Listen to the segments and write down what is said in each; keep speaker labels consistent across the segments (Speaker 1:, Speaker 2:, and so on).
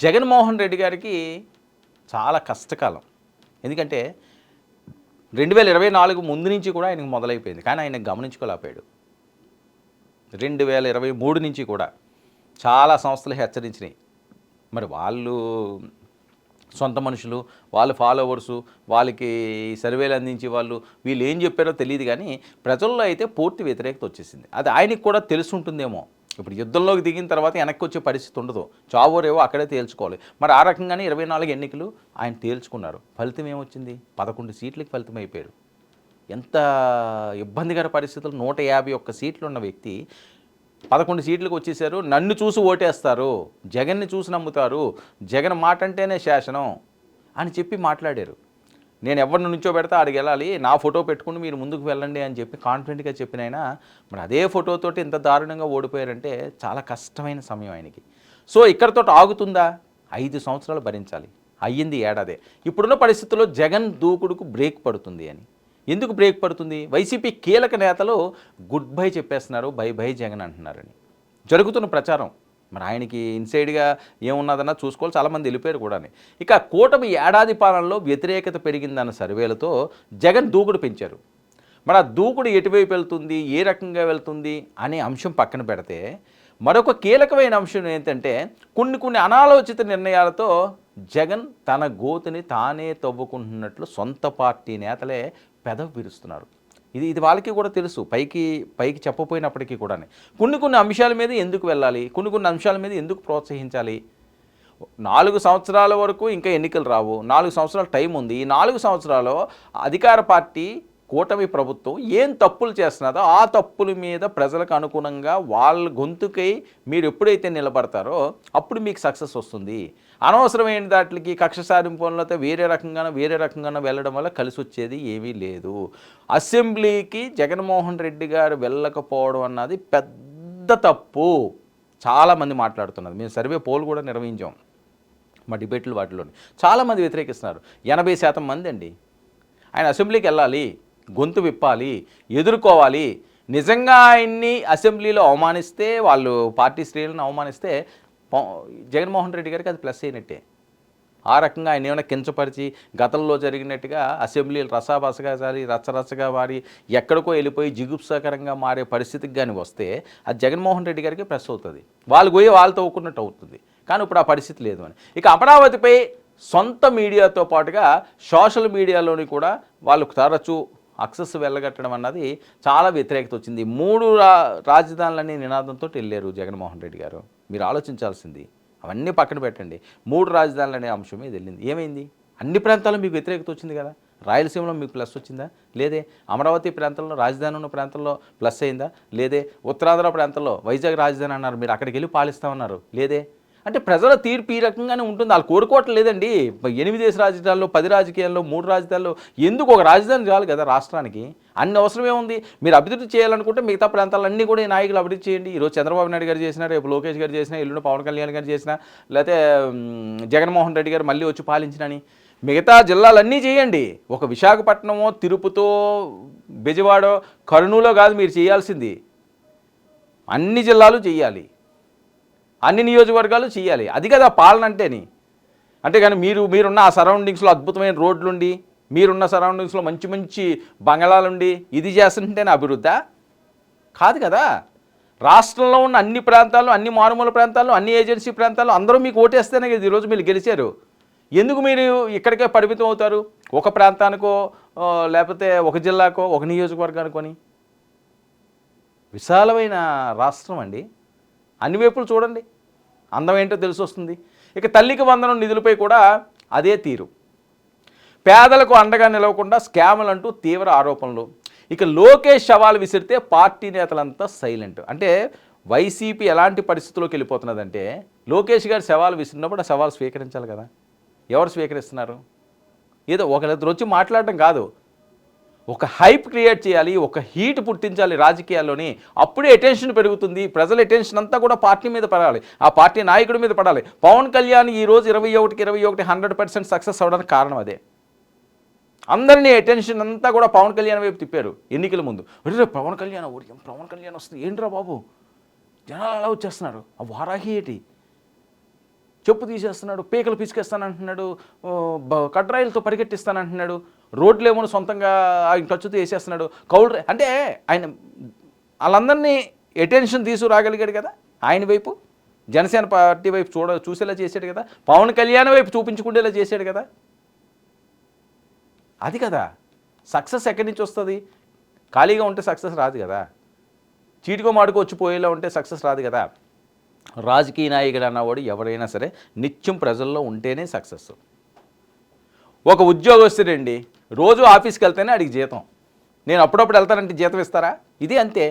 Speaker 1: జగన్మోహన్ రెడ్డి గారికి చాలా కష్టకాలం. ఎందుకంటే 2024 ముందు నుంచి కూడా ఆయనకు మొదలైపోయింది. కానీ ఆయన గమనించుకోలేకపోయాడు. 2023 నుంచి కూడా చాలా సంస్థలు హెచ్చరించినాయి. మరి వాళ్ళు సొంత మనుషులు, వాళ్ళ ఫాలోవర్సు, వాళ్ళకి సర్వేలు అందించి వీళ్ళు ఏం చెప్పారో తెలియదు. కానీ ప్రజల్లో అయితే పూర్తి వ్యతిరేకత వచ్చేసింది. అది ఆయనకు కూడా తెలుసుంటుందేమో. ఇప్పుడు యుద్ధంలోకి దిగిన తర్వాత వెనక్కి వచ్చే పరిస్థితి ఉండదు. చావోరేవో అక్కడే తేల్చుకోవాలి. మరి ఆ రకంగానే 24 ఎన్నికలు ఆయన తేల్చుకున్నారు. ఫలితం ఏమొచ్చింది? 11 సీట్లకి ఫలితం అయిపోయారు. ఎంత ఇబ్బందికర పరిస్థితులు. 151 సీట్లు ఉన్న వ్యక్తి 11 సీట్లకు వచ్చేసారు. నన్ను చూసి ఓటేస్తారు, జగన్ని చూసి నమ్ముతారు, జగన్ మాట అంటేనే శాసనం అని చెప్పి మాట్లాడారు. నేను ఎవరిని నుంచో పెడితే ఆడికి వెళ్ళాలి, నా ఫోటో పెట్టుకుని మీరు ముందుకు వెళ్ళండి అని చెప్పి కాన్ఫిడెంట్గా చెప్పిన ఆయన మరి అదే ఫోటోతోటి ఇంత దారుణంగా ఓడిపోయారంటే చాలా కష్టమైన సమయం ఆయనకి. సో ఇక్కడితో ఆగుతుందా? 5 సంవత్సరాలు భరించాలి. అయ్యింది ఏడాదే. ఇప్పుడున్న పరిస్థితుల్లో జగన్ దూకుడుకు బ్రేక్ పడుతుంది అని. ఎందుకు బ్రేక్ పడుతుంది? వైసీపీ కీలక నేతలు గుడ్ బై చెప్పేస్తున్నారు, బై బై జగన్ అంటున్నారని జరుగుతున్న ప్రచారం. మరి ఆయనకి ఇన్సైడ్గా ఏమున్నదన్నా చూసుకోవాలి. చాలామంది వెళ్ళిపోయారు కూడా. ఇక కూటమి ఏడాది పాలనలో వ్యతిరేకత పెరిగిందన్న సర్వేలతో జగన్ దూకుడు పెంచారు. మరి ఆ దూకుడు ఎటువైపు వెళ్తుంది, ఏ రకంగా వెళ్తుంది అనే అంశం పక్కన పెడితే మరొక కీలకమైన అంశం ఏంటంటే కొన్ని అనాలోచిత నిర్ణయాలతో జగన్ తన గోతుని తానే తవ్వుకుంటున్నట్లు సొంత పార్టీ నేతలే పెదవి విరుస్తున్నారు. ఇది వాళ్ళకి కూడా తెలుసు, పైకి చెప్పపోయినప్పటికీ కూడా. కొన్ని అంశాల మీద ఎందుకు వెళ్ళాలి, కొన్ని అంశాల మీద ఎందుకు ప్రోత్సహించాలి? 4 సంవత్సరాల వరకు ఇంకా ఎన్నికలు రావు. 4 సంవత్సరాల టైం ఉంది. ఈ 4 సంవత్సరాలు అధికార పార్టీ కూటమి ప్రభుత్వం ఏం తప్పులు చేస్తున్నదో ఆ తప్పుల మీద ప్రజలకు అనుగుణంగా వాళ్ళ గొంతుకై మీరు ఎప్పుడైతే నిలబడతారో అప్పుడు మీకు సక్సెస్ వస్తుంది. అనవసరమైన దాటికి కక్ష సాధింపులతో వేరే రకంగానో వెళ్ళడం వల్ల కలిసి వచ్చేది ఏమీ లేదు. అసెంబ్లీకి జగన్మోహన్ రెడ్డి గారు వెళ్ళకపోవడం అన్నది పెద్ద తప్పు. చాలామంది మాట్లాడుతున్నారు. మేము సర్వే పోల్ కూడా నిర్వహించాం మా డిబేట్లు వాటిలోని. చాలామంది వ్యతిరేకిస్తున్నారు. 80% మంది అండి. ఆయన అసెంబ్లీకి వెళ్ళాలి, గొంతు విప్పాలి, ఎదుర్కోవాలి. నిజంగా ఆయన్ని అసెంబ్లీలో అవమానిస్తే, వాళ్ళు పార్టీ శ్రేణులను అవమానిస్తే జగన్మోహన్ రెడ్డి గారికి అది ప్లస్ అయినట్టే. ఆ రకంగా ఆయన ఏమైనా కించపరిచి గతంలో జరిగినట్టుగా అసెంబ్లీలు రచ్చరచ్చగా మారి ఎక్కడికో వెళ్ళిపోయి జిగుప్సాకరంగా మారే పరిస్థితికి కానీ వస్తే అది జగన్మోహన్ రెడ్డి గారికి ప్లస్ అవుతుంది. వాళ్ళు పోయి వాళ్ళతో ఒక్కున్నట్టు అవుతుంది. కానీ ఇప్పుడు ఆ పరిస్థితి లేదు అని. ఇక అమరావతిపై సొంత మీడియాతో పాటుగా సోషల్ మీడియాలోని కూడా వాళ్ళు తరచూ అక్సెస్ వెళ్ళగట్టడం అన్నది చాలా వ్యతిరేకత వచ్చింది. 3 రాజధానులని నినాదంతో వెళ్ళారు జగన్మోహన్ రెడ్డి గారు. మీరు ఆలోచించాల్సింది. అవన్నీ పక్కన పెట్టండి. 3 రాజధానులు అనే అంశం మీద వెళ్ళింది. ఏమైంది? అన్ని ప్రాంతాల్లో మీకు వ్యతిరేకత వచ్చింది కదా. రాయలసీమలో మీకు ప్లస్ వచ్చిందా? లేదే. అమరావతి ప్రాంతంలో రాజధాని ఉన్న ప్రాంతంలో ప్లస్ అయిందా? లేదే. ఉత్తరాంధ్ర ప్రాంతంలో వైజాగ్ రాజధాని అన్నారు, మీరు అక్కడికి వెళ్ళి పాలిస్తామన్నారు, లేదే. అంటే ప్రజల తీర్పు ఈ రకంగానే ఉంటుంది. వాళ్ళు కోరుకోవటం లేదండి. 8 రాజధానులు, 10 రాజకీయాల్లో 3 రాజధానులు ఎందుకు? ఒక రాజధాని చాలు కదా రాష్ట్రానికి. అన్ని అవసరమే ఉంది. మీరు అభివృద్ధి చేయాలనుకుంటే మిగతా ప్రాంతాలన్నీ కూడా ఈ నాయకులు అభివృద్ధి చేయండి. ఈరోజు చంద్రబాబు నాయుడు గారు చేసినా, రేపు లోకేష్ గారు చేసినా, ఎల్లుండి పవన్ కళ్యాణ్ గారు చేసినా, లేకపోతే జగన్మోహన్ రెడ్డి గారు మళ్ళీ వచ్చి పాలించినని మిగతా జిల్లాలన్నీ చేయండి. ఒక విశాఖపట్నమో, తిరుపతో, బెజవాడో, కర్నూలో కాదు మీరు చేయాల్సింది. అన్ని జిల్లాలు చేయాలి, అన్ని నియోజకవర్గాలు చేయాలి. అది కదా పాలన అంటేని. అంటే కానీ మీరున్న ఆ సరౌండింగ్స్లో అద్భుతమైన రోడ్లుండి, మీరున్న సరౌండింగ్స్లో మంచి బంగళాలుండి ఇది చేస్తుంటేనే అభివృద్ధా? కాదు కదా. రాష్ట్రంలో ఉన్న అన్ని ప్రాంతాల్లో, అన్ని మారుమూల ప్రాంతాల్లో, అన్ని ఏజెన్సీ ప్రాంతాల్లో అందరూ మీకు ఓటేస్తేనే కదా ఈరోజు మీరు గెలిచారు. ఎందుకు మీరు ఇక్కడికే పరిమితం అవుతారు? ఒక ప్రాంతానికో, లేకపోతే ఒక జిల్లాకో, ఒక నియోజకవర్గానికోని. విశాలమైన రాష్ట్రం అండి. అన్ని వైపులు చూడండి, అందం ఏంటో తెలిసి వస్తుంది. ఇక తల్లికి వందనం నిధులపై కూడా అదే తీరు. పేదలకు అండగా నిలవకుండా స్కాములు అంటూ తీవ్ర ఆరోపణలు. ఇక లోకేష్ సవాల్ విసిరితే పార్టీ నేతలంతా సైలెంట్. అంటే వైసీపీ ఎలాంటి పరిస్థితుల్లోకి వెళ్ళిపోతున్నదంటే లోకేష్ గారు సవాల్ విసిరినప్పుడు ఆ సవాల్ స్వీకరించాలి కదా. ఎవరు స్వీకరిస్తున్నారు? ఏదో ఒకరిద్దరు వచ్చి మాట్లాడడం కాదు, ఒక హైప్ క్రియేట్ చేయాలి, ఒక హీట్ పుట్టించాలి రాజకీయాల్లోని. అప్పుడే అటెన్షన్ పెరుగుతుంది. ప్రజల అటెన్షన్ అంతా కూడా పార్టీ మీద పడాలి, ఆ పార్టీ నాయకుడి మీద పడాలి. పవన్ కళ్యాణ్ ఈరోజు 21కి 21 100% సక్సెస్ అవడానికి కారణం అదే. అందరినీ అటెన్షన్ అంతా కూడా పవన్ కళ్యాణ్ వైపు తిప్పారు ఎన్నికల ముందు. పవన్ కళ్యాణ్ వస్తుంది ఏంట్రా బాబు, జనాలు అలా వచ్చేస్తున్నారు, ఆ వారాహి ఏంటి చెప్పు తీసేస్తున్నాడు, పీకలు పిసికేస్తానంటున్నాడు, కడ్రాయిలతో పరిగెట్టిస్తానంటున్నాడు, రోడ్లు ఏమో సొంతంగా ఆయన ఖర్చుతో వేసేస్తున్నాడు, కౌలు అంటే ఆయన వాళ్ళందరినీ అటెన్షన్ తీసుకురాగలిగాడు కదా ఆయన వైపు, జనసేన పార్టీ వైపు చూసేలా చేశాడు కదా, పవన్ కళ్యాణ్ వైపు చూపించుకునేలా చేశాడు కదా. అది కదా సక్సెస్ ఎక్కడి నుంచి వస్తుంది? ఖాళీగా ఉంటే సక్సెస్ రాదు కదా, చీటికో మాటుకో వచ్చిపోయేలా ఉంటే సక్సెస్ రాదు కదా. రాజకీయ నాయకుడు అన్నవాడు ఎవరైనా సరే నిత్యం ప్రజల్లో ఉంటేనే సక్సెస్. ఒక ఉద్యోగస్తుడండి రోజు ఆఫీస్కి వెళ్తేనే అడిగి జీతం, నేను అప్పుడప్పుడు వెళ్తానంటే జీతం ఇస్తారా? ఇది అంతే.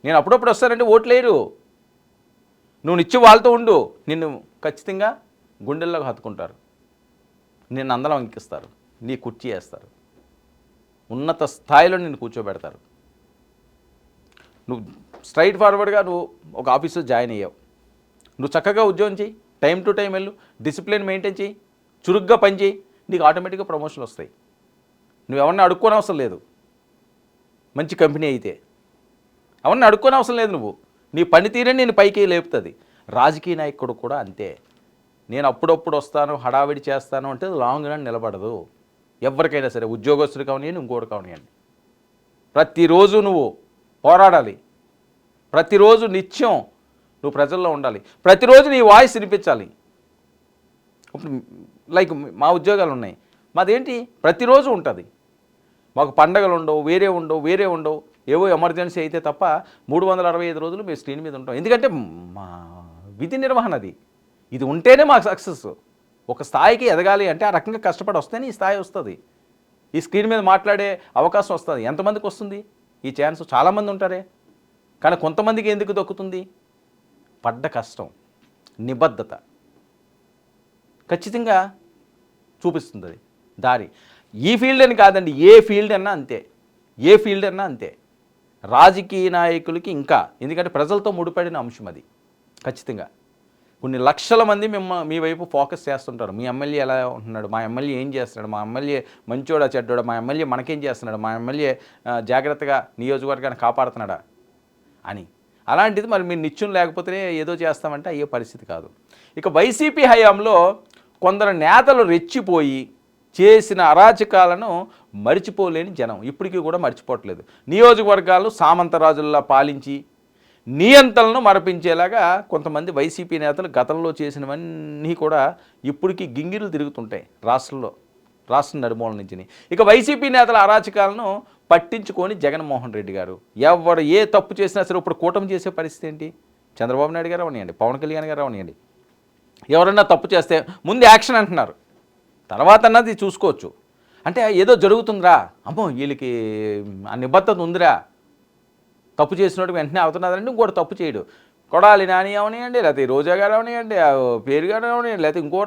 Speaker 1: నేను అప్పుడప్పుడు వస్తానంటే ఓట్లేరు, నువ్వు నిత్యం వాళ్ళతో ఉండు, నిన్ను ఖచ్చితంగా గుండెల్లోకి హత్తుకుంటారు, నిన్ను అందలం అంకిస్తారు, నీ కుర్చీ వేస్తారు, ఉన్నత స్థాయిలో నిన్ను కూర్చోబెడతారు. నువ్వు స్ట్రైట్ ఫార్వర్డ్గా నువ్వు ఒక ఆఫీస్లో జాయిన్ అయ్యావు, నువ్వు చక్కగా ఉద్యోగం చేయి, టైం టు టైం వెళ్ళు, డిసిప్లిన్ మెయింటైన్ చేయి, చురుగ్గా పని చేయి, నీకు ఆటోమేటిక్గా ప్రమోషన్లు వస్తాయి. నువ్వు ఎవరిని అడుక్కోని అవసరం లేదు. మంచి కంపెనీ అయితే ఎవరిని అడుక్కోని అవసరం లేదు, నువ్వు నీ పనితీరే నేను పైకి లేపుతుంది. రాజకీయ నాయకుడు కూడా అంతే. నేను అప్పుడప్పుడు వస్తాను హడావిడి చేస్తాను అంటే లాంగ్ రన్ నిలబడదు. ఎవరికైనా సరే ఉద్యోగస్తుడు కావనియండి, ఇంకోటి కావనియండి, ప్రతిరోజు నువ్వు పోరాడాలి, ప్రతిరోజు నిత్యం నువ్వు ప్రజల్లో ఉండాలి, ప్రతిరోజు నీ వాయిస్ వినిపించాలి. ఇప్పుడు లైక్ మా ఉద్యోగాలు ఉన్నాయి, మాదేంటి ప్రతిరోజు ఉంటుంది. మాకు పండగలు ఉండవు, వేరే ఉండవు, ఏవో ఎమర్జెన్సీ అయితే తప్ప 365 రోజులు మేము స్క్రీన్ మీద ఉంటాం. ఎందుకంటే మా విధి నిర్వహణ అది. ఇది ఉంటేనే మాకు సక్సెస్. ఒక స్థాయికి ఎదగాలి అంటే ఆ రకంగా కష్టపడి వస్తేనే ఈ స్థాయి వస్తుంది, ఈ స్క్రీన్ మీద మాట్లాడే అవకాశం వస్తుంది. ఎంతమందికి వస్తుంది ఈ ఛాన్స్? చాలామంది ఉంటారే, కానీ కొంతమందికి ఎందుకు దక్కుతుంది? పడ్డ కష్టం, నిబద్ధత ఖచ్చితంగా చూపిస్తుంది అది దారి. ఈ ఫీల్డ్ అని కాదండి, ఏ ఫీల్డ్ అన్నా అంతే. రాజకీయ నాయకులకి ఇంకా, ఎందుకంటే ప్రజలతో ముడిపడిన అంశం అది. ఖచ్చితంగా కొన్ని లక్షల మంది మీ వైపు ఫోకస్ చేస్తుంటారు. మీ ఎమ్మెల్యే ఎలా ఉంటున్నాడు, మా ఎమ్మెల్యే ఏం చేస్తున్నాడు, మా ఎమ్మెల్యే మంచోడా చెడ్డోడా, మా ఎమ్మెల్యే మనకేం చేస్తున్నాడు, మా ఎమ్మెల్యే జాగ్రత్తగా నియోజకవర్గాన్ని కాపాడుతున్నాడా అని. అలాంటిది మరి మీరు నిత్యం లేకపోతే ఏదో చేస్తామంటే అయ్యే పరిస్థితి కాదు. ఇక వైసీపీ హయాంలో కొందరు నేతలు రెచ్చిపోయి చేసిన అరాచకాలను మరిచిపోలేని జనం ఇప్పటికీ కూడా మర్చిపోవట్లేదు. నియోజకవర్గాలు సామంతరాజుల్లా పాలించి నియంత్రణను మరపించేలాగా కొంతమంది వైసీపీ నేతలు గతంలో చేసినవన్నీ కూడా ఇప్పటికీ గింగిర్లు తిరుగుతుంటాయి రాష్ట్రం నడుమూల నుంచి. ఇక వైసీపీ నేతల అరాచకాలను పట్టించుకొని జగన్మోహన్ రెడ్డి గారు ఎవరు ఏ తప్పు చేసినా సరే ఇప్పుడు కూటమి చేసే పరిస్థితి ఏంటి? చంద్రబాబు నాయుడు గారు అవనియండి, పవన్ కళ్యాణ్ గారు అవనియండి, ఎవరన్నా తప్పు చేస్తే ముందు యాక్షన్ అంటున్నారు, తర్వాత అన్నది చూసుకోవచ్చు. అంటే ఏదో జరుగుతుందిరా, అమ్మో వీళ్ళకి ఆ నిబద్ధత ఉందిరా, తప్పు చేసినట్టు వెంటనే అవుతున్నదంటే ఇంకోటి తప్పు చేయడు. కొడాలి నాని అవనియండి, లేకపోతే రోజా గారు అవనియండి, పేరు గారు అవనియండి, లేకపోతే ఇంకో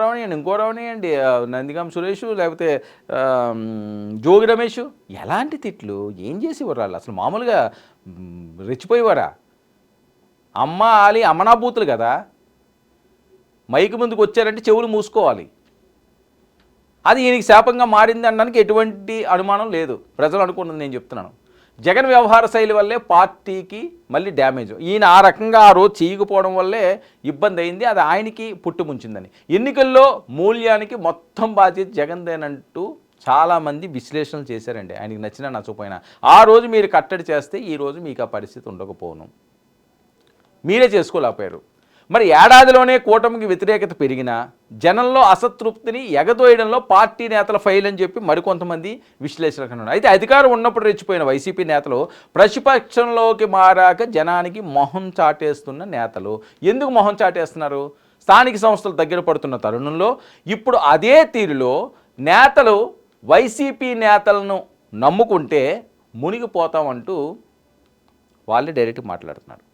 Speaker 1: రావనియండి, నందిగాం సురేష్, లేకపోతే జోగి రమేష్, ఎలాంటి తిట్లు ఏం చేసేవారు వాళ్ళు? అసలు మామూలుగా రెచ్చిపోయేవారా? అమ్మ ఆలి అమ్మనాభూతులు కదా, మైకు ముందుకు వచ్చారంటే చెవులు మూసుకోవాలి. అది ఈయనకి శాపంగా మారింది అనడానికి ఎటువంటి అనుమానం లేదు. ప్రజలు అనుకున్నది నేను చెప్తున్నాను. జగన్ వ్యవహార శైలి వల్లే పార్టీకి మళ్ళీ డ్యామేజ్. ఈయన ఆ రకంగా ఆ రోజు చేయకపోవడం వల్లే ఇబ్బంది అయింది, అది ఆయనకి పుట్టుముంచిందని. ఎన్నికల్లో మూల్యానికి మొత్తం బాధ్యత జగన్దేనంటూ చాలామంది విశ్లేషణలు చేశారండి. ఆయనకి నచ్చినా నచ్చకపోయినా ఆ రోజు మీరు కట్టడి చేస్తే ఈరోజు మీకు ఆ పరిస్థితి ఉండకపోను, మీరే చేసుకోలేకపోయారు. మరి ఏడాదిలోనే కూటమికి వ్యతిరేకత పెరిగినా జనంలో అసంతృప్తిని ఎగదోయడంలో పార్టీ నేతల ఫెయిల్ అని చెప్పి మరికొంతమంది విశ్లేషకులు ఉన్నారు. అయితే అధికారం ఉన్నప్పుడు రెచ్చిపోయిన వైసీపీ నేతలు ప్రతిపక్షంలోకి మారాక జనానికి మొహం చాటేస్తున్న నేతలు. ఎందుకు మొహం చాటేస్తున్నారు? స్థానిక సంస్థలు దగ్గర పడుతున్న తరుణంలో ఇప్పుడు అదే తీరులో నేతలు వైసీపీ నేతలను నమ్ముకుంటే మునిగిపోతామంటూ వాళ్ళే డైరెక్ట్గా మాట్లాడుతున్నారు.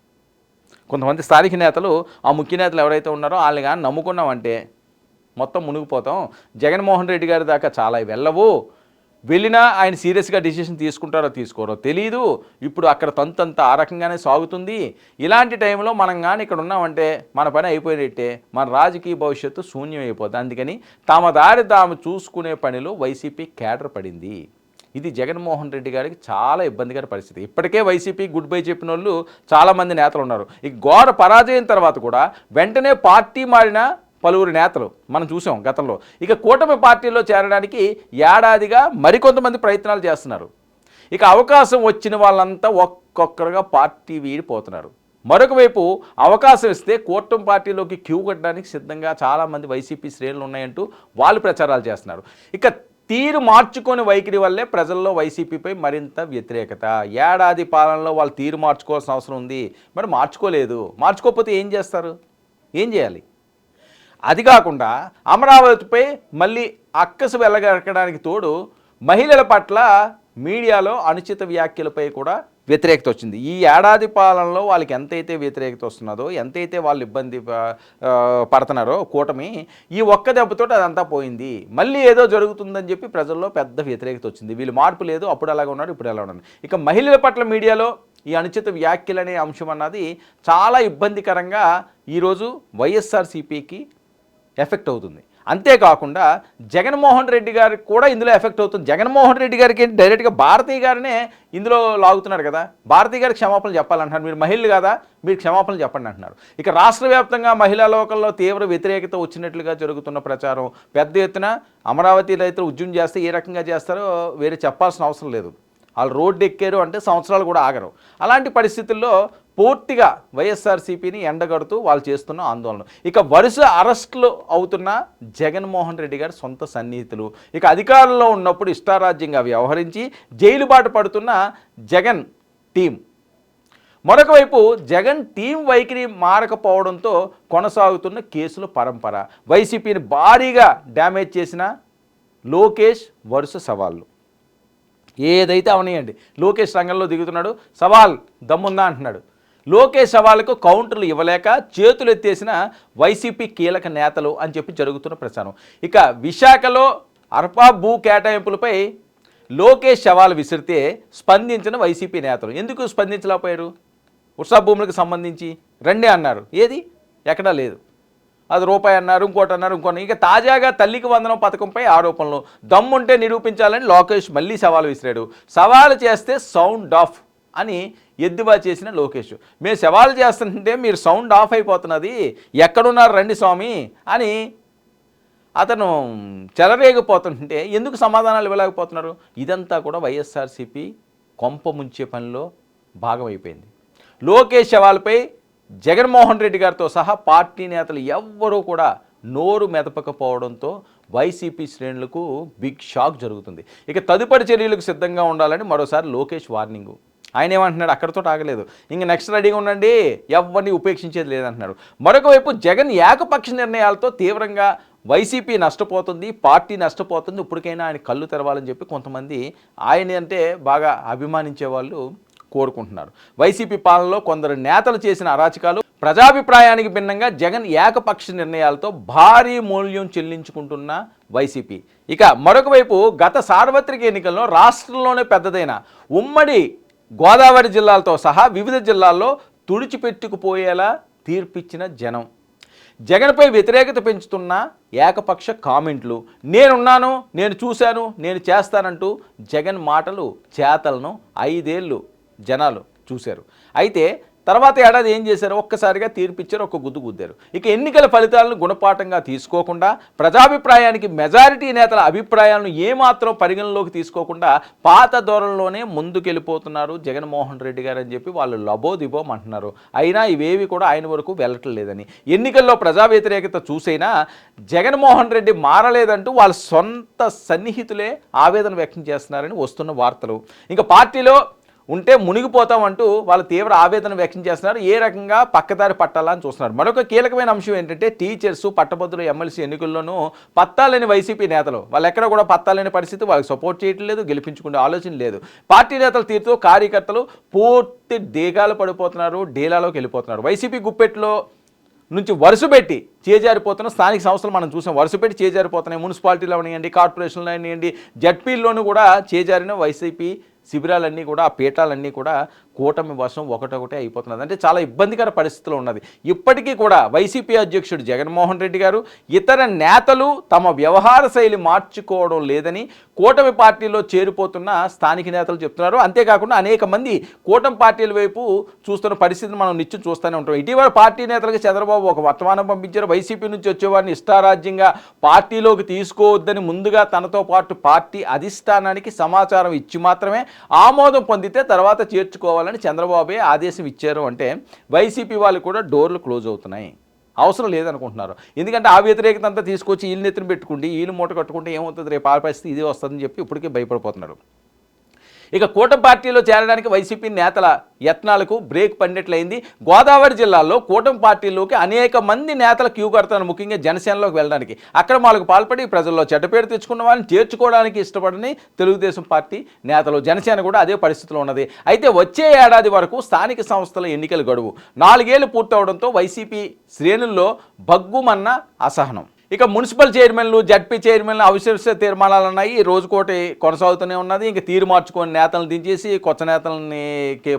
Speaker 1: కొంతమంది స్థానిక నేతలు ఆ ముఖ్య నేతలు ఎవరైతే ఉన్నారో వాళ్ళని కానీ నమ్ముకున్నామంటే మొత్తం మునిగిపోతాం, జగన్మోహన్ రెడ్డి గారి దాకా చాలా వెళ్ళవు, వెళ్ళినా ఆయన సీరియస్గా డిసిషన్ తీసుకుంటారో తీసుకోరో తెలియదు, ఇప్పుడు అక్కడ తంతంత ఆ రకంగానే సాగుతుంది, ఇలాంటి టైంలో మనం కానీ ఇక్కడ ఉన్నామంటే మన పని అయిపోయినట్టే, మన రాజకీయ భవిష్యత్తు శూన్యం అయిపోతుంది. అందుకని తమ దారి తాము చూసుకునే పనిలో వైసీపీ కేడర్ పడింది. ఇది జగన్మోహన్ రెడ్డి గారికి చాలా ఇబ్బందికర పరిస్థితి. ఇప్పటికే వైసీపీ గుడ్ బై చెప్పిన వాళ్ళు చాలామంది నేతలు ఉన్నారు. ఈ ఘోర పరాజయం తర్వాత కూడా వెంటనే పార్టీ మారిన పలువురు నేతలు మనం చూసాం గతంలో. ఇక కూటమి పార్టీలో చేరడానికి ఏడాదిగా మరికొంతమంది ప్రయత్నాలు చేస్తున్నారు. ఇక అవకాశం వచ్చిన వాళ్ళంతా ఒక్కొక్కరుగా పార్టీ వీడిపోతున్నారు. మరొక వైపు అవకాశం ఇస్తే కూటమి పార్టీలోకి క్యూ కట్టడానికి సిద్ధంగా చాలామంది వైసీపీ శ్రేణులు ఉన్నాయంటూ వాళ్ళు ప్రచారాలు చేస్తున్నారు. ఇక తీరు మార్చుకొని వైఖరి వల్లే ప్రజల్లో వైసీపీపై మరింత వ్యతిరేకత. ఏడాది పాలనలో వాళ్ళు తీరు మార్చుకోవాల్సిన అవసరం ఉంది, మరి మార్చుకోలేదు. మార్చుకోకపోతే ఏం చేస్తారు? ఏం చేయాలి? అది కాకుండా అమరావతిపై మళ్ళీ అక్కసు వెళ్ళగక్కడానికి తోడు మహిళల పట్ల మీడియాలో అనుచిత వ్యాఖ్యలపై కూడా వ్యతిరేకత వచ్చింది. ఈ ఏడాది పాలనలో వాళ్ళకి ఎంతైతే వ్యతిరేకత వస్తున్నదో, ఎంతైతే వాళ్ళు ఇబ్బంది పడుతున్నారో కూటమి, ఈ ఒక్క దెబ్బతో అదంతా పోయింది. మళ్ళీ ఏదో జరుగుతుందని చెప్పి ప్రజల్లో పెద్ద వ్యతిరేకత వచ్చింది. వీళ్ళు మార్పు లేదు, అప్పుడు అలాగ ఉన్నారు, ఇప్పుడు ఎలా ఉన్నారు. ఇక మహిళల పట్ల మీడియాలో ఈ అనుచిత వ్యాఖ్యలు అనే అంశం అన్నది చాలా ఇబ్బందికరంగా ఈరోజు వైఎస్ఆర్సీపీకి ఎఫెక్ట్ అవుతుంది. అంతేకాకుండా జగన్మోహన్ రెడ్డి గారికి కూడా ఇందులో ఎఫెక్ట్ అవుతుంది. జగన్మోహన్ రెడ్డి గారికి డైరెక్ట్గా భారతీయ గారినే ఇందులో లాగుతున్నారు కదా. భారతీయ గారికి క్షమాపణలు చెప్పాలంటున్నారు. మీరు మహిళలు కదా, మీరు క్షమాపణలు చెప్పండి అంటున్నారు. ఇక రాష్ట్ర వ్యాప్తంగా మహిళా లోకల్లో తీవ్ర వ్యతిరేకత వచ్చినట్లుగా జరుగుతున్న ప్రచారం పెద్ద ఎత్తున. అమరావతి రైతులు ఉద్యమం చేస్తే ఏ రకంగా చేస్తారో వేరే చెప్పాల్సిన అవసరం లేదు. వాళ్ళు రోడ్డు ఎక్కారు అంటే సంవత్సరాలు కూడా ఆగరు. అలాంటి పరిస్థితుల్లో పూర్తిగా వైఎస్ఆర్సీపీని ఎండగడుతూ వాళ్ళు చేస్తున్న ఆందోళన. ఇక వరుస అరెస్టులు అవుతున్న జగన్మోహన్ రెడ్డి గారి సొంత సన్నిహితులు, ఇక అధికారంలో ఉన్నప్పుడు ఇష్టారాజ్యంగా వ్యవహరించి జైలు బాట పడుతున్న జగన్ టీం. మరొక వైపు జగన్ టీం వైఖరి మారకపోవడంతో కొనసాగుతున్న కేసుల పరంపర. వైసీపీని భారీగా డ్యామేజ్ చేసిన లోకేష్ వరుస సవాళ్ళు. ఏదైతే అవనియండి, లోకేష్ రంగంలో దిగుతున్నాడు, సవాల్ దమ్ముందా అంటున్నాడు. లోకేష్ సవాళ్ళకు కౌంటర్లు ఇవ్వలేక చేతులు ఎత్తేసిన వైసీపీ కీలక నేతలు అని చెప్పి జరుగుతున్న ప్రచారం. ఇక విశాఖలో అర్పా భూ కేటాయింపులపై లోకేష్ సవాల్ విసిరితే స్పందించిన వైసీపీ నేతలు. ఎందుకు స్పందించలేకపోయారు? ఉత్సవ భూములకు సంబంధించి రండి అన్నారు, ఏది ఎక్కడా లేదు. అది రూపాయి అన్నారు, ఇంకోటి అన్నారు, ఇంకోటి. ఇక తాజాగా తల్లికి వందనం పథకంపై ఆరోపణలు. దమ్ముంటే నిరూపించాలని లోకేష్ మళ్ళీ సవాల్ విసిరాడు. సవాలు చేస్తే సౌండ్ ఆఫ్ అని ఎద్దుబా చేసిన లోకేష్. మేము సవాల్ చేస్తుంటే మీరు సౌండ్ ఆఫ్ అయిపోతున్నది, ఎక్కడున్నారు రండి స్వామి అని అతను చెలరేగిపోతుంటే ఎందుకు సమాధానాలు ఇవ్వలేకపోతున్నారు? ఇదంతా కూడా వైఎస్ఆర్సీపీ కొంప ముంచే పనిలో భాగమైపోయింది. లోకేష్ సవాల్పై జగన్మోహన్ రెడ్డి గారితో సహా పార్టీ నేతలు ఎవ్వరూ కూడా నోరు మెదపకపోవడంతో వైసీపీ శ్రేణులకు బిగ్ షాక్ జరుగుతుంది. ఇక తదుపరి చర్యలకు సిద్ధంగా ఉండాలని మరోసారి లోకేష్ వార్నింగు. ఆయన ఏమంటున్నాడు? అక్కడితో ఆగలేదు, ఇంక నెక్స్ట్ రెడీగా ఉండండి, ఎవరిని ఉపేక్షించేది లేదంటున్నాడు. మరొక వైపు జగన్ ఏకపక్ష నిర్ణయాలతో తీవ్రంగా వైసీపీ నష్టపోతుంది, పార్టీ నష్టపోతుంది, ఇప్పటికైనా ఆయన కళ్ళు తెరవాలని చెప్పి కొంతమంది ఆయన అంటే బాగా అభిమానించే వాళ్ళు కోరుకుంటున్నారు. వైసీపీ పాలనలో కొందరు నేతలు చేసిన అరాచకాలు, ప్రజాభిప్రాయానికి భిన్నంగా జగన్ ఏకపక్ష నిర్ణయాలతో భారీ మూల్యం చెల్లించుకుంటున్న వైసీపీ. ఇక మరొక వైపు గత సార్వత్రిక ఎన్నికల్లో రాష్ట్రంలోనే పెద్దదైన ఉమ్మడి గోదావరి జిల్లాలతో సహా వివిధ జిల్లాల్లో తుడిచిపెట్టుకుపోయేలా తీర్పిచ్చిన జనం. జగన్పై వ్యతిరేకత పెంచుతున్న ఏకపక్ష కామెంట్లు, నేనున్నాను, నేను చూశాను, నేను చేస్తానంటూ జగన్ మాటలు చేతలను 5 ఏళ్ళు జనాలు చూశారు. అయితే తర్వాత ఏడాది ఏం చేశారు? ఒక్కసారిగా తీర్పిచ్చారు, ఒక్క గుద్దు గుద్దారు. ఇక ఎన్నికల ఫలితాలను గుణపాఠంగా తీసుకోకుండా, ప్రజాభిప్రాయానికి మెజారిటీ నేతల అభిప్రాయాలను ఏమాత్రం పరిగణలోకి తీసుకోకుండా పాత ధోరణిలోనే ముందుకెళ్ళిపోతున్నారు జగన్మోహన్ రెడ్డి గారు అని చెప్పి వాళ్ళు లబోదిబోం అంటున్నారు. అయినా ఇవేవి కూడా ఆయన వరకు వెళ్ళట్లేదని, ఎన్నికల్లో ప్రజా వ్యతిరేకత చూసైనా జగన్మోహన్ రెడ్డి మారలేదంటూ వాళ్ళ సొంత సన్నిహితులే ఆవేదన వ్యక్తం చేస్తున్నారని వస్తున్న వార్తలు. ఇంకా పార్టీలో ఉంటే మునిగిపోతామంటూ వాళ్ళు తీవ్ర ఆవేదన వ్యక్తం చేస్తున్నారు. ఏ రకంగా పక్కదారి పట్టాలని చూస్తున్నారు. మరొక కీలకమైన అంశం ఏంటంటే టీచర్స్, పట్టభద్రుల ఎమ్మెల్సీ ఎన్నికల్లోనూ పత్తాలేని వైసీపీ నేతలు. వాళ్ళు ఎక్కడ కూడా పత్తాలేని పరిస్థితి, వాళ్ళకి సపోర్ట్ చేయటం లేదు, గెలిపించుకునే ఆలోచన లేదు. పార్టీ నేతల తీరుతో కార్యకర్తలు పూర్తి డేగాలు పడిపోతున్నారు, డేలాలోకి వెళ్ళిపోతున్నారు. వైసీపీ గుప్పెట్లో నుంచి వరుసపెట్టి చేజారిపోతున్న స్థానిక సంస్థలు మనం చూసాం. వరుసపెట్టి చేజారిపోతున్నాయి. మున్సిపాలిటీలో అవనివ్వండి, కార్పొరేషన్లో అవనివ్వండి, జడ్పీల్లోనూ కూడా చేజారిన వైసీపీ శిబిరాలన్నీ కూడా, ఆ పీఠాలన్నీ కూడా కూటమి వశం ఒకటొకటే అయిపోతున్నది. అంటే చాలా ఇబ్బందికర పరిస్థితిలో ఉన్నది. ఇప్పటికీ కూడా వైసీపీ అధ్యక్షుడు జగన్మోహన్ రెడ్డి గారు ఇతర నేతలు తమ వ్యవహార శైలి మార్చుకోవడం లేదని కూటమి పార్టీలో చేరిపోతున్న స్థానిక నేతలు చెప్తున్నారు. అంతేకాకుండా అనేక మంది కూటమి పార్టీల వైపు చూస్తున్న పరిస్థితిని మనం నిత్యం చూస్తూనే ఉంటాం. ఇటీవల పార్టీ నేతలకు చంద్రబాబు ఒక వర్తమానం పంపించారు. వైసీపీ నుంచి వచ్చేవారిని ఇష్టారాజ్యంగా పార్టీలోకి తీసుకోవద్దని ముందుగా తనతో పాటు పార్టీ అధిష్టానానికి సమాచారం ఇచ్చి మాత్రమే ఆమోదం పొందితే తర్వాత చేర్చుకోవాలని చంద్రబాబే ఆదేశం ఇచ్చారు. అంటే వైసీపీ వాళ్ళు కూడా డోర్లు క్లోజ్ అవుతున్నాయి, అవసరం లేదనుకుంటున్నారు. ఎందుకంటే ఆ వ్యతిరేకత అంతా తీసుకొచ్చి వీళ్ళని ఎత్తున పెట్టుకుంటే వీళ్ళు మూట కట్టుకుంటే ఏమవుతుంది, రేపు ఆ పరిస్థితి ఇది వస్తుందని చెప్పి ఇప్పటికే భయపడిపోతున్నారు. ఇక కూటమి పార్టీలో చేరడానికి వైసీపీ నేతల యత్నాలకు బ్రేక్ పడినట్లయింది. గోదావరి జిల్లాలో కూటమి పార్టీలోకి అనేక మంది నేతల క్యూ కడతారు, ముఖ్యంగా జనసేనలోకి వెళ్ళడానికి. అక్రమాలకు పాల్పడి ప్రజల్లో చెడ్డపేరు తెచ్చుకున్న వాళ్ళని చేర్చుకోవడానికి ఇష్టపడని తెలుగుదేశం పార్టీ నేతలు, జనసేన కూడా అదే పరిస్థితిలో ఉన్నది. అయితే వచ్చే ఏడాది వరకు స్థానిక సంస్థల ఎన్నికల గడువు 4 ఏళ్లు పూర్తవడంతో వైసీపీ శ్రేణుల్లో భగ్గుమన్న అసహనం. ఇక మున్సిపల్ చైర్మన్లు, జడ్పీ చైర్మన్లు అవిశ్వాస తీర్మానాలు ఉన్నాయి. రోజుకోటి కొనసాగుతూనే ఉన్నది. ఇంక తీరు మార్చుకొని నేతలను దించేసి కొత్త నేతలని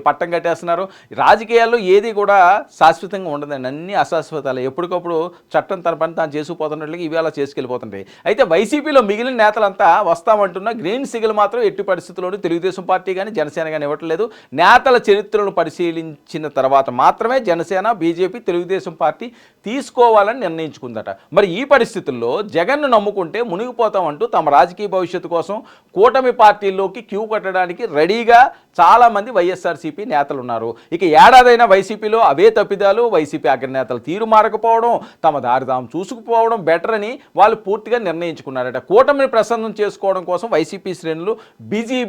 Speaker 1: పట్టం కట్టేస్తున్నారు. రాజకీయాల్లో ఏది కూడా శాశ్వతంగా ఉండదండి, అన్ని అశాశ్వతాలు. ఎప్పటికప్పుడు చట్టం తన పని తాను చేసుకుపోతున్నట్లుగా ఇవి అలా చేసుకెళ్ళిపోతుంటాయి. అయితే వైసీపీలో మిగిలిన నేతలంతా వస్తామంటున్న గ్రీన్ సిగ్నల్ మాత్రం ఎట్టి పరిస్థితుల్లోనూ తెలుగుదేశం పార్టీ కానీ జనసేన కానీ ఇవ్వట్లేదు. నేతల చరిత్రను పరిశీలించిన తర్వాత మాత్రమే జనసేన, బీజేపీ, తెలుగుదేశం పార్టీ తీసుకోవాలని నిర్ణయించుకుందట. మరి ఈ పరిస్థితుల్లో జగన్ను నమ్ముకుంటే మునిగిపోతామంటూ తమ రాజకీయ భవిష్యత్తు కోసం కూటమి పార్టీల్లోకి క్యూ కట్టడానికి రెడీగా చాలామంది వైఎస్ఆర్సీపీ నేతలు ఉన్నారు. ఇక ఏడాదైనా వైసీపీలో అవే తప్పిదాలు, వైసీపీ అగ్రనేతలు తీరు మారకపోవడం, తమ దారి తాము చూసుకుపోవడం బెటర్ అని వాళ్ళు పూర్తిగా నిర్ణయించుకున్నారట. కూటమిని ప్రసన్నం చేసుకోవడం కోసం వైసీపీ శ్రేణులు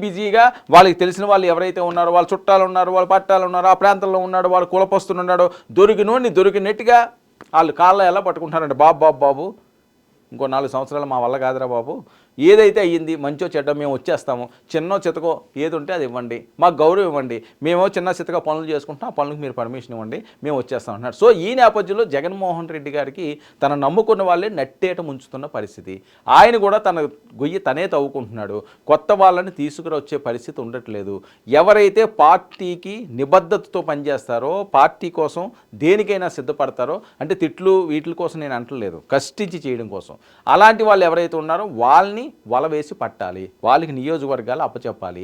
Speaker 1: బిజీగా వాళ్ళకి తెలిసిన వాళ్ళు ఎవరైతే ఉన్నారో, వాళ్ళ చుట్టాలు ఉన్నారు, వాళ్ళ పట్టాలు ఉన్నారు, ఆ ప్రాంతంలో ఉన్నాడు, వాళ్ళు కులపస్తులు ఉన్నాడో దొరికినోడిని దొరికినట్టుగా వాళ్ళు కాళ్ళ ఎలా పట్టుకుంటారంటే బాబు ఇంకో 4 సంవత్సరాలు మా వల్ల కాదురా బాబు, ఏదైతే అయ్యింది మంచో చెడ్డ మేము వచ్చేస్తాము, చిన్నో చితకో ఏది ఉంటే అది ఇవ్వండి, మాకు గౌరవం ఇవ్వండి, మేమో చిన్న చితక పనులు చేసుకుంటాం, ఆ పనులకు మీరు పర్మిషన్ ఇవ్వండి, మేము వచ్చేస్తాం అంటున్నారు. సో ఈ నేపథ్యంలో జగన్మోహన్ రెడ్డి గారికి తన నమ్ముకున్న వాళ్ళే నట్టేట ముంచుతున్న పరిస్థితి. ఆయన కూడా తన గొయ్యి తనే తవ్వుకుంటున్నాడు. కొత్త వాళ్ళని తీసుకురొచ్చే పరిస్థితి ఉండట్లేదు. ఎవరైతే పార్టీకి నిబద్ధతతో పనిచేస్తారో, పార్టీ కోసం దేనికైనా సిద్ధపడతారో, అంటే తిట్లు వీటి కోసం నేను అంటలేదు, కష్టించి చేయడం కోసం, అలాంటి వాళ్ళు ఎవరైతే ఉన్నారో వాళ్ళని వల వేసి పట్టాలి, వాళ్ళకి నియోజకవర్గాలు అప్పచెప్పాలి.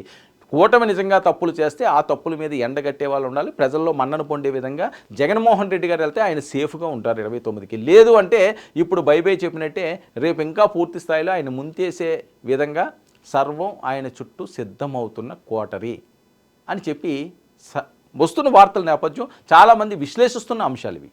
Speaker 1: కూటమి నిజంగా తప్పులు చేస్తే ఆ తప్పుల మీద ఎండగట్టే వాళ్ళు ఉండాలి. ప్రజల్లో మన్నన పొందే విధంగా జగన్మోహన్ రెడ్డి గారు వెళ్తే ఆయన సేఫ్గా ఉంటారు 29కి. లేదు అంటే ఇప్పుడు బై చెప్పినట్టే రేపు ఇంకా పూర్తి స్థాయిలో ఆయన ముంతేసే విధంగా సర్వం ఆయన చుట్టూ సిద్ధమవుతున్న కోటరీ అని చెప్పి వస్తున్న వార్తల నేపథ్యం చాలామంది విశ్లేషిస్తున్న అంశాలు ఇవి.